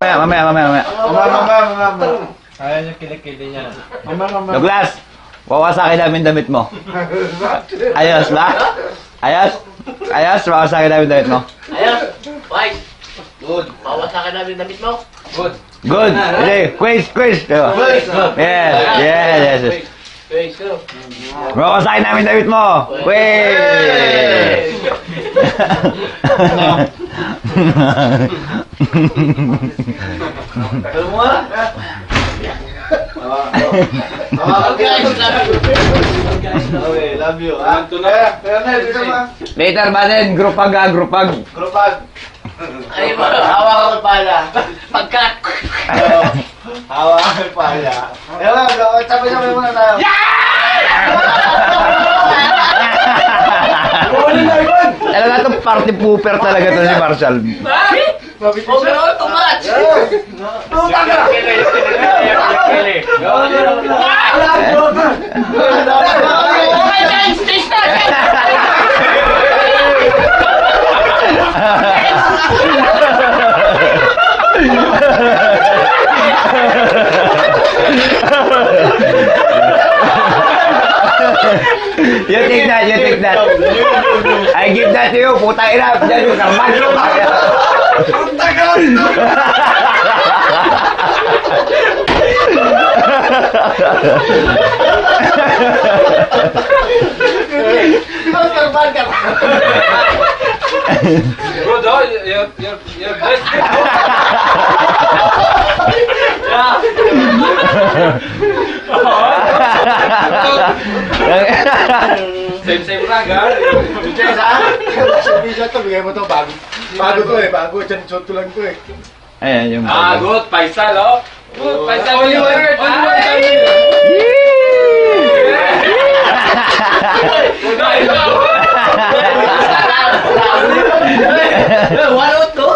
Mamaya. Ayan yung kilikili niya. Douglas, wawasakin namin damit mo. Ayos ba? Ayos, wawasakin namin damit mo. Ayos! Bye! Good. Bawasakin namin damit mo. Good. Good. Okay, quiz. Yes. Quiz, go. Wawasakin namin damit mo. Quiz. Alam mo nga? Okay, love you. Later ba din? Grupag. Ay, hawa ka pala. Pagkat! Hawa ka pala. Sabay-sabay muna tayo. Talaga itong party pooper talaga to si Marshall. Overall, too much! You take that. I give that to you, puta ina. Diyan yung karman. Bro, you're best. Same lang, ha? Jess, ha? Bisa to, bigay mo to, bago. Bago to eh, bago. Shot ko lang to eh. Ayan yung Good. Paisal, oh. Good. Paisal. Only word. Walot to!